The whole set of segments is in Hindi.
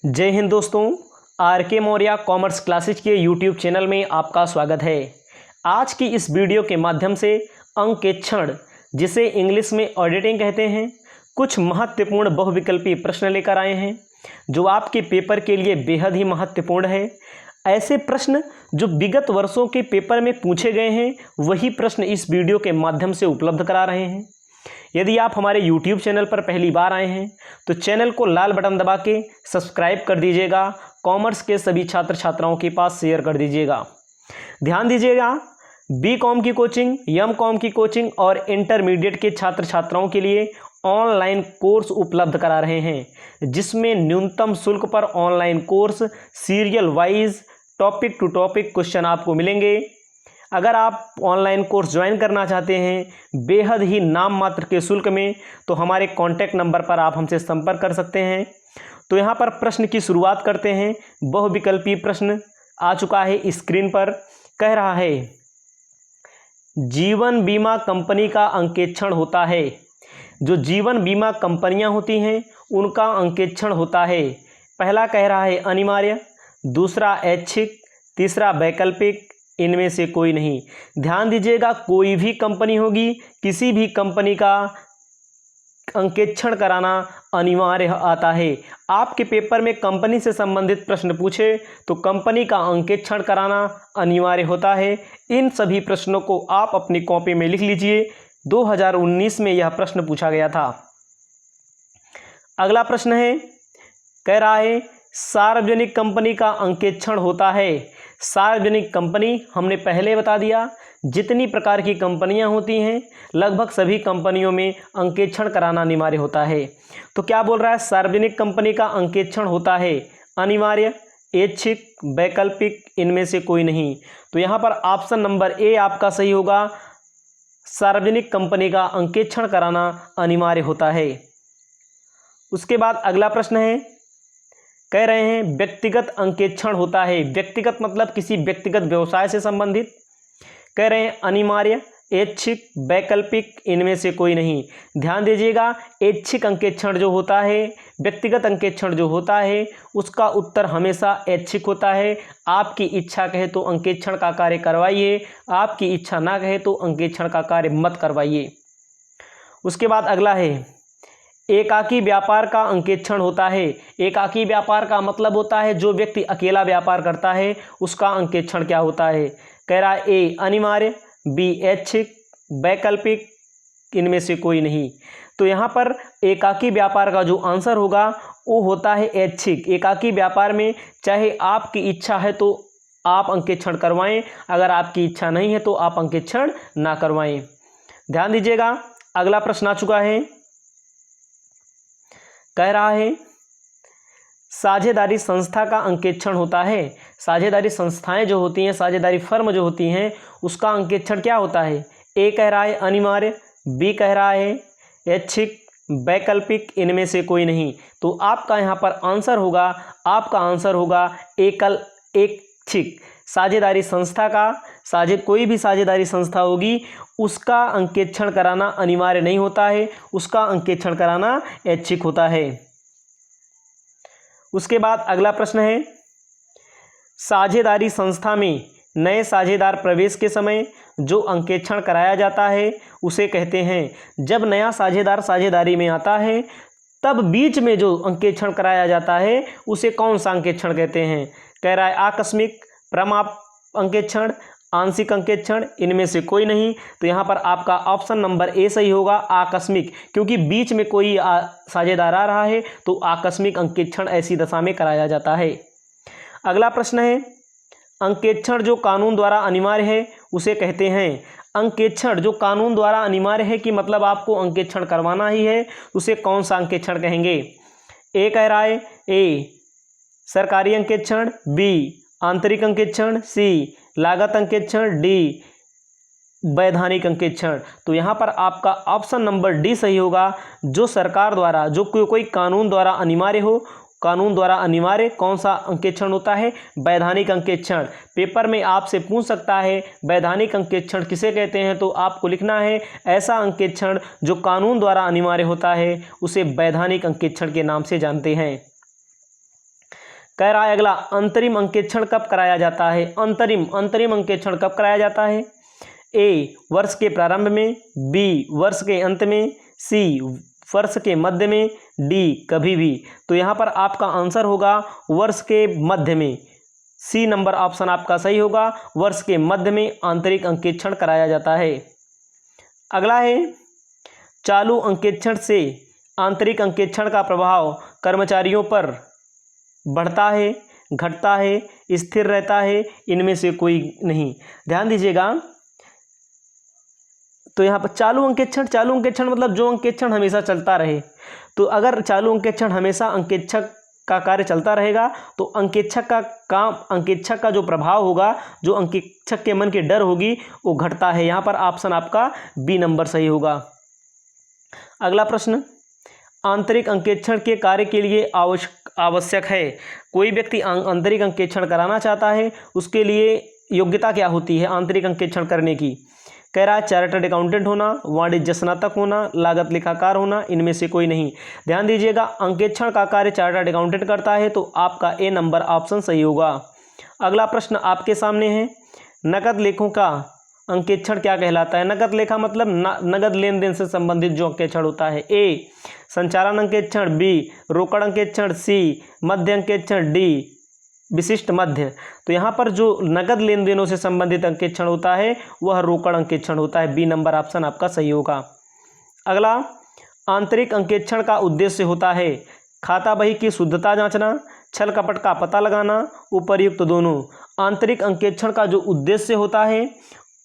जय हिंद दोस्तों, आर के मौर्य कॉमर्स क्लासेज के यूट्यूब चैनल में आपका स्वागत है। आज की इस वीडियो के माध्यम से अंकेक्षण, जिसे इंग्लिश में ऑडिटिंग कहते हैं, कुछ महत्वपूर्ण बहुविकल्पी प्रश्न लेकर आए हैं जो आपके पेपर के लिए बेहद ही महत्वपूर्ण है। ऐसे प्रश्न जो विगत वर्षों के पेपर में पूछे गए हैं, वही प्रश्न इस वीडियो के माध्यम से उपलब्ध करा रहे हैं। यदि आप हमारे YouTube चैनल पर पहली बार आए हैं तो चैनल को लाल बटन दबा के सब्सक्राइब कर दीजिएगा। कॉमर्स के सभी छात्र छात्राओं के पास शेयर कर दीजिएगा। ध्यान दीजिएगा, BCom की कोचिंग, MCom की कोचिंग और इंटरमीडिएट के छात्र छात्राओं के लिए ऑनलाइन कोर्स उपलब्ध करा रहे हैं, जिसमें न्यूनतम शुल्क पर online course serial wise topic to topic question आपको मिलेंगे। अगर आप ऑनलाइन कोर्स ज्वाइन करना चाहते हैं बेहद ही नाम मात्र के शुल्क में, तो हमारे कॉन्टैक्ट नंबर पर आप हमसे संपर्क कर सकते हैं। तो यहाँ पर प्रश्न की शुरुआत करते हैं। बहुविकल्पी प्रश्न आ चुका है स्क्रीन पर। कह रहा है, जीवन बीमा कंपनी का अंकेक्षण होता है। जो जीवन बीमा कंपनियां होती हैं उनका अंकेक्षण होता है। पहला कह रहा है अनिवार्य, दूसरा ऐच्छिक, तीसरा वैकल्पिक, इनमें से कोई नहीं। ध्यान दीजिएगा, कोई भी कंपनी होगी, किसी भी कंपनी का अंकेक्षण कराना अनिवार्य आता है। आपके पेपर में कंपनी से संबंधित प्रश्न पूछे तो कंपनी का अंकेक्षण कराना अनिवार्य होता है। इन सभी प्रश्नों को आप अपनी कॉपी में लिख लीजिए। 2019 में यह प्रश्न पूछा गया था। अगला प्रश्न है, कह रहा है सार्वजनिक कंपनी का अंकेक्षण होता है। सार्वजनिक कंपनी हमने पहले बता दिया, जितनी प्रकार की कंपनियां होती हैं लगभग सभी कंपनियों में अंकेक्षण कराना अनिवार्य होता है। तो क्या बोल रहा है, सार्वजनिक कंपनी का अंकेक्षण होता है अनिवार्य, ऐच्छिक, वैकल्पिक, इनमें से कोई नहीं। तो यहाँ पर ऑप्शन नंबर ए आपका सही होगा। सार्वजनिक कंपनी का अंकेक्षण कराना अनिवार्य होता है। उसके बाद अगला प्रश्न है, कह रहे हैं व्यक्तिगत अंकेक्षण होता है। व्यक्तिगत मतलब किसी व्यक्तिगत व्यवसाय से संबंधित। कह रहे हैं अनिवार्य, ऐच्छिक, वैकल्पिक, इनमें से कोई नहीं। ध्यान दीजिएगा, ऐच्छिक अंकेक्षण जो होता है, व्यक्तिगत अंकेक्षण जो होता है, उसका उत्तर हमेशा ऐच्छिक होता है। आपकी इच्छा कहे तो अंकेक्षण का कार्य करवाइए, आपकी इच्छा ना कहे तो अंकेक्षण का कार्य मत करवाइए। उसके बाद अगला है, एकाकी व्यापार का अंकेक्षण होता है। एकाकी व्यापार का मतलब होता है जो व्यक्ति अकेला व्यापार करता है उसका अंकेक्षण क्या होता है। कह रहा है ए अनिवार्य, बी ऐच्छिक, वैकल्पिक, इनमें से कोई नहीं। तो यहाँ पर एकाकी व्यापार का जो आंसर होगा वो होता है ऐच्छिक। एकाकी व्यापार में चाहे आपकी इच्छा है तो आप अंकेक्षण करवाएं, अगर आपकी इच्छा नहीं है तो आप अंकेक्षण ना करवाएं। ध्यान दीजिएगा, अगला प्रश्न आ चुका है। कह रहा है साझेदारी संस्था का अंकेक्षण होता है। साझेदारी संस्थाएं जो होती हैं, साझेदारी फर्म जो होती हैं, उसका अंकेक्षण क्या होता है। ए कह रहा है अनिवार्य, बी कह रहा है ऐच्छिक, वैकल्पिक, इनमें से कोई नहीं। तो आपका यहाँ पर आंसर होगा, आपका आंसर होगा ऐच्छिक। साझेदारी संस्था का, कोई भी साझेदारी संस्था होगी उसका अंकेक्षण कराना अनिवार्य नहीं होता है, उसका अंकेक्षण कराना ऐच्छिक होता है। उसके बाद अगला प्रश्न है, साझेदारी संस्था में नए साझेदार प्रवेश के समय जो अंकेक्षण कराया जाता है उसे कहते हैं। जब नया साझेदार साझेदारी में आता है तब बीच में जो अंकेक्षण कराया जाता है उसे कौन सा अंकेक्षण कहते हैं। कह रहा है आकस्मिक, प्रमाप अंकेक्षण, आंशिक अंकेक्षण, इनमें से कोई नहीं। तो यहाँ पर आपका ऑप्शन नंबर ए सही होगा, आकस्मिक, क्योंकि बीच में कोई साझेदार आ रहा है तो आकस्मिक अंकेक्षण ऐसी दशा में कराया जाता है। अगला प्रश्न है, अंकेक्षण जो कानून द्वारा अनिवार्य है उसे कहते हैं। अंकेक्षण जो कानून द्वारा अनिवार्य है कि मतलब आपको अंकेक्षण करवाना ही है, उसे कौन सा अंकेक्षण कहेंगे। ए कह रहा है ए सरकारी अंकेक्षण, बी आंतरिक अंकेक्षण, सी लागत अंकेक्षण, डी वैधानिक अंकेक्षण। तो यहाँ पर आपका ऑप्शन नंबर डी सही होगा। जो सरकार द्वारा, जो कोई कानून द्वारा अनिवार्य हो, कानून द्वारा अनिवार्य कौन सा अंकेक्षण होता है, वैधानिक अंकेक्षण। पेपर में आपसे पूछ सकता है वैधानिक अंकेक्षण किसे कहते हैं, तो आपको लिखना है ऐसा अंकेक्षण जो कानून द्वारा अनिवार्य होता है उसे वैधानिक अंकेक्षण के नाम से जानते हैं। कह रहा है अगला, अंतरिम अंकेक्षण कब कराया जाता है? अंतरिम अंकेक्षण कब कराया जाता है? ए वर्ष के प्रारंभ में, बी वर्ष के अंत में, सी वर्ष के मध्य में, डी कभी भी। तो यहाँ पर आपका आंसर होगा वर्ष के मध्य में। सी नंबर ऑप्शन आपका सही होगा, वर्ष के मध्य में आंतरिक अंकेक्षण कराया जाता है। अगला है, चालू अंकेक्षण से आंतरिक अंकेक्षण का प्रभाव कर्मचारियों पर बढ़ता है, घटता है, स्थिर रहता है, इनमें से कोई नहीं। ध्यान दीजिएगा, तो यहाँ पर चालू अंकेक्षण मतलब जो अंकेक्षण हमेशा चलता रहे। तो अगर चालू अंकेक्षण हमेशा अंकेक्षक का कार्य चलता रहेगा तो अंकेक्षक का काम, अंकेक्षक का जो प्रभाव होगा, जो अंकेक्षक के मन की डर होगी वो घटता है। यहाँ पर ऑप्शन आपका बी नंबर सही होगा। अगला प्रश्न, आंतरिक अंकेक्षण के कार्य के लिए आवश्यक है। कोई व्यक्ति आंतरिक अंकेक्षण कराना चाहता है, उसके लिए योग्यता क्या होती है आंतरिक अंकेक्षण करने की? कह रहा है चार्टर्ड अकाउंटेंट होना, वाणिज्य स्नातक होना, लागत लेखाकार होना, इनमें से कोई नहीं। ध्यान दीजिएगा, अंकेक्षण का कार्य चार्टर्ड अकाउंटेंट करता है, तो आपका ए नंबर ऑप्शन सही होगा। अगला प्रश्न आपके सामने है, नकद लेखों का अंकेक्षण क्या कहलाता है? नकद लेखा मतलब नगद लेन देन से संबंधित जो अंकेक्षण होता है। ए संचालन अंकेक्षण, बी रोकड़ अंकेक्षण, सी मध्य अंकेक्षण, डी विशिष्ट मध्य। तो यहाँ पर जो नगद लेन देनों से संबंधित अंकेक्षण होता है वह रोकड़ अंकेक्षण होता है। बी नंबर ऑप्शन आपका सही होगा। अगला, आंतरिक अंकेक्षण का उद्देश्य होता है खाता बही की शुद्धता जांचना, छल कपट का पता लगाना, उपर्युक्त दोनों। आंतरिक अंकेक्षण का जो उद्देश्य होता है,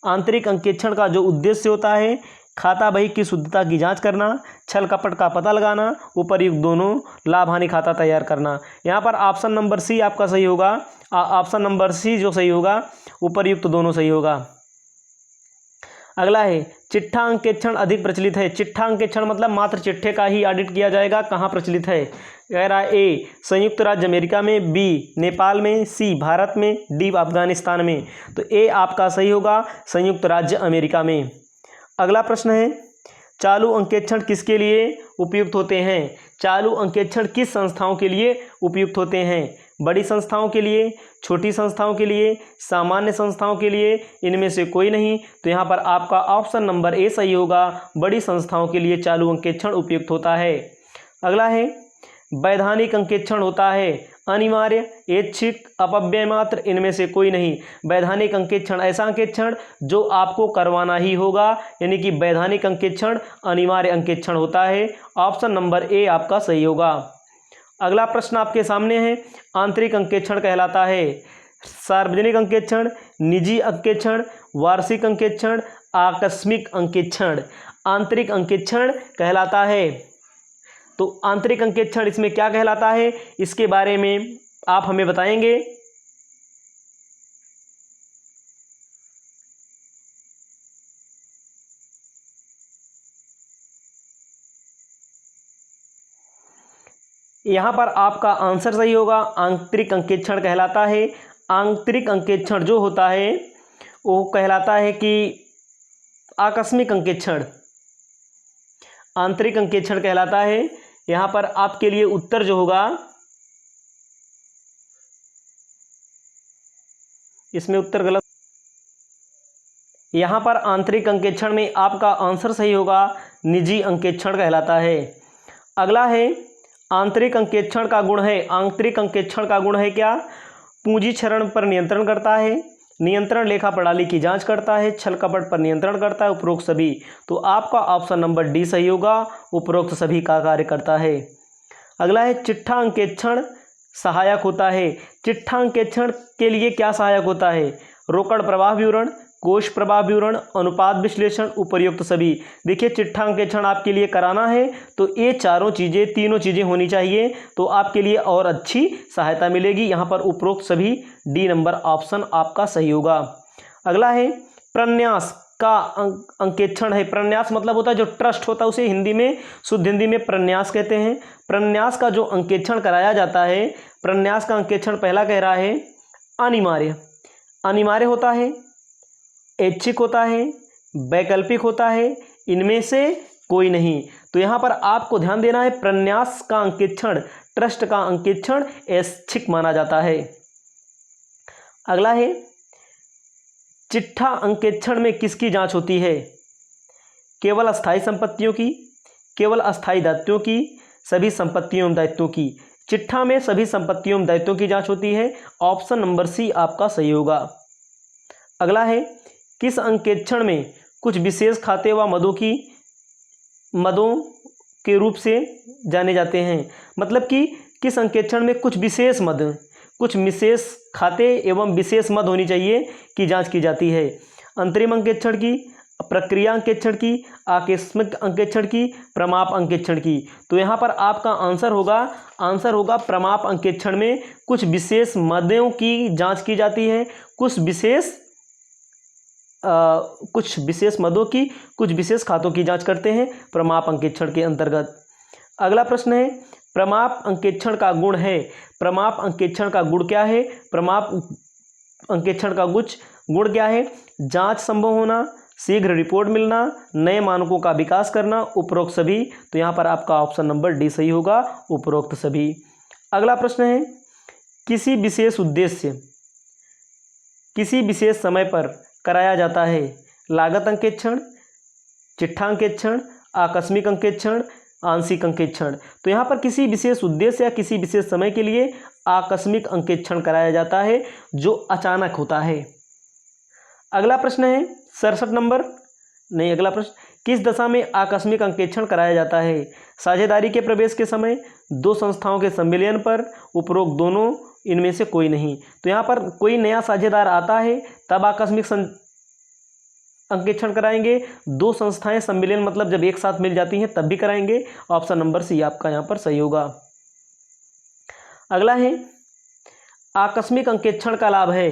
आंतरिक अंकेक्षण का जो उद्देश्य होता है खाता बही की शुद्धता की जांच करना, छल कपट का पता लगाना, उपर्युक्त दोनों, लाभ हानि खाता तैयार करना। यहाँ पर ऑप्शन नंबर सी आपका सही होगा। ऑप्शन नंबर सी जो सही होगा, उपर्युक्त दोनों सही होगा। अगला है, चिट्ठा अंकेक्षण अधिक प्रचलित है। चिट्ठा अंकेक्षण मतलब मात्र चिट्ठे का ही ऑडिट किया जाएगा, कहाँ प्रचलित है? कह रहा है ए संयुक्त राज्य अमेरिका में, बी नेपाल में, सी भारत में, डी अफगानिस्तान में। तो ए आपका सही होगा, संयुक्त राज्य अमेरिका में। अगला प्रश्न है, चालू अंकेक्षण किसके लिए उपयुक्त होते हैं? चालू अंकेक्षण किस संस्थाओं के लिए उपयुक्त होते हैं? बड़ी संस्थाओं के लिए, छोटी संस्थाओं के लिए, सामान्य संस्थाओं के लिए, इनमें से कोई नहीं। तो यहाँ पर आपका ऑप्शन नंबर ए सही होगा, बड़ी संस्थाओं के लिए चालू अंकेक्षण उपयुक्त होता है। अगला है, वैधानिक अंकेक्षण होता है अनिवार्य, ऐच्छिक, अपव्यय मात्र, इनमें से कोई नहीं। वैधानिक अंकेक्षण ऐसा अंकेक्षण जो आपको करवाना ही होगा, यानी कि वैधानिक अंकेक्षण अनिवार्य अंकेक्षण होता है। ऑप्शन नंबर ए आपका सही होगा। अगला प्रश्न आपके सामने है, आंतरिक अंकेक्षण कहलाता है सार्वजनिक अंकेक्षण, निजी अंकेक्षण, वार्षिक अंकेक्षण, आकस्मिक अंकेक्षण। आंतरिक अंकेक्षण कहलाता है, तो आंतरिक अंकेक्षण इसमें क्या कहलाता है, इसके बारे में आप हमें बताएंगे। यहां पर आपका आंसर सही होगा, आंतरिक अंकेक्षण कहलाता है। आंतरिक अंकेक्षण जो होता है वो कहलाता है कि आकस्मिक अंकेक्षण। आंतरिक अंकेक्षण कहलाता है। यहां पर आपके लिए उत्तर जो होगा, इसमें उत्तर गलत। यहां पर आंतरिक अंकेक्षण में आपका आंसर सही होगा, निजी अंकेक्षण कहलाता है। अगला है, आंतरिक अंकेक्षण का गुण है, आंतरिक अंकेक्षण का गुण है क्या? पूंजी क्षरण पर नियंत्रण करता है, नियंत्रण लेखा प्रणाली की जांच करता है, छल कपट पर नियंत्रण करता है, उपरोक्त सभी। तो आपका ऑप्शन नंबर डी सही होगा, उपरोक्त सभी का कार्य करता है। अगला है, चिट्ठा अंकेक्षण सहायक होता है। चिट्ठा अंकेक्षण के लिए क्या सहायक होता है? रोकड़ प्रवाह विवरण, कोष प्रवाह विवरण, अनुपात विश्लेषण, उपर्युक्त सभी। देखिए, चिट्ठा अंकेक्षण आपके लिए कराना है तो ये चारों चीज़ें, तीनों चीज़ें होनी चाहिए, तो आपके लिए और अच्छी सहायता मिलेगी। यहाँ पर उपरोक्त सभी, डी नंबर ऑप्शन आपका सही होगा। अगला है, प्रन्यास का अंकेक्षण है। प्रन्यास मतलब होता है जो ट्रस्ट होता है, उसे हिंदी में, शुद्ध हिंदी में प्रन्यास कहते हैं। प्रन्यास का जो अंकेक्षण कराया जाता है, प्रन्यास का अंकेक्षण पहला कह रहा है अनिवार्य। अनिवार्य होता है, ऐच्छिक होता है, वैकल्पिक होता है, इनमें से कोई नहीं। तो यहाँ पर आपको ध्यान देना है, प्रन्यास का अंकेक्षण पृष्ठ का अंकेक्षण ऐच्छिक माना जाता है। अगला है, चिट्ठा अंकेक्षण में किसकी जांच होती है? केवल अस्थायी संपत्तियों की, केवल अस्थायी दायित्वों की, सभी संपत्तियों एवं दायित्वों की। चिट्ठा में सभी संपत्तियों एवं दायित्वों की जांच होती है। ऑप्शन नंबर सी आपका सही होगा। अगला है, किस अंकेक्षण में कुछ विशेष खाते व मदों के रूप से जाने जाते हैं? मतलब कि किस अंकेक्षण में कुछ विशेष खाते एवं विशेष मद होनी चाहिए की जांच की जाती है? अंतरिम अंकेक्षण की, प्रक्रिया अंकेक्षण की, आकस्मिक अंकेक्षण की, प्रमाप अंकेक्षण की। तो यहाँ पर आपका आंसर होगा प्रमाप अंकेक्षण में कुछ विशेष मदों की जांच की जाती है, कुछ विशेष मदों की, कुछ विशेष खातों की जांच करते हैं प्रमाप अंकेक्षण के अंतर्गत। अगला प्रश्न है, प्रमाप अंकेक्षण का गुण है। प्रमाप अंकेक्षण का गुण क्या है? प्रमाप अंकेक्षण का गुण क्या है? जांच संभव होना, शीघ्र रिपोर्ट मिलना, नए मानकों का विकास करना, उपरोक्त सभी। तो यहाँ पर आपका ऑप्शन नंबर डी सही होगा, उपरोक्त सभी। अगला प्रश्न है, किसी विशेष समय पर कराया जाता है लागत अंकेक्षण, चिट्ठा अंकेक्षण, आकस्मिक अंकेक्षण, आंशिक अंकेक्षण। तो यहाँ पर किसी विशेष उद्देश्य या किसी विशेष समय के लिए आकस्मिक अंकेक्षण कराया जाता है जो अचानक होता है। अगला प्रश्न है 67 नंबर, नहीं अगला प्रश्न, किस दशा में आकस्मिक अंकेक्षण कराया जाता है? साझेदारी के प्रवेश के समय, दो संस्थाओं के सम्मिलन पर, उपरोक्त दोनों, इनमें से कोई नहीं। तो यहाँ पर कोई नया साझेदार आता है तब आकस्मिक अंकेक्षण कराएंगे, दो संस्थाएं सम्मिलन मतलब जब एक साथ मिल जाती हैं तब भी कराएंगे। ऑप्शन नंबर सी आपका यहाँ पर सही होगा। अगला है, आकस्मिक अंकेक्षण का लाभ है।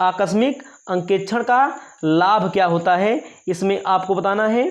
आकस्मिक अंकेक्षण का लाभ क्या होता है, इसमें आपको बताना है।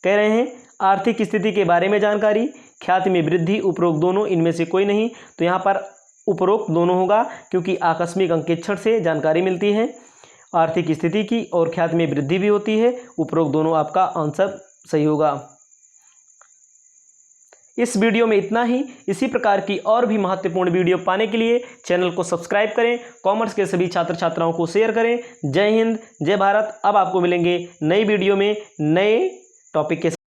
कह रहे हैं आर्थिक स्थिति के बारे में जानकारी, ख्याति में वृद्धि, उपरोक्त दोनों, इनमें से कोई नहीं। तो यहाँ पर उपरोक्त दोनों होगा क्योंकि आकस्मिक अंकेक्षण से जानकारी मिलती है, आर्थिक स्थिति की और ख्याति में वृद्धि भी होती है। उपरोक्त दोनों आपका आंसर सही होगा। इस वीडियो में इतना ही। इसी प्रकार की और भी महत्वपूर्ण वीडियो पाने के लिए चैनल को सब्सक्राइब करें, कॉमर्स के सभी छात्र छात्राओं को शेयर करें। जय हिंद, जय भारत। अब आपको मिलेंगे नई वीडियो में नए टॉपिक के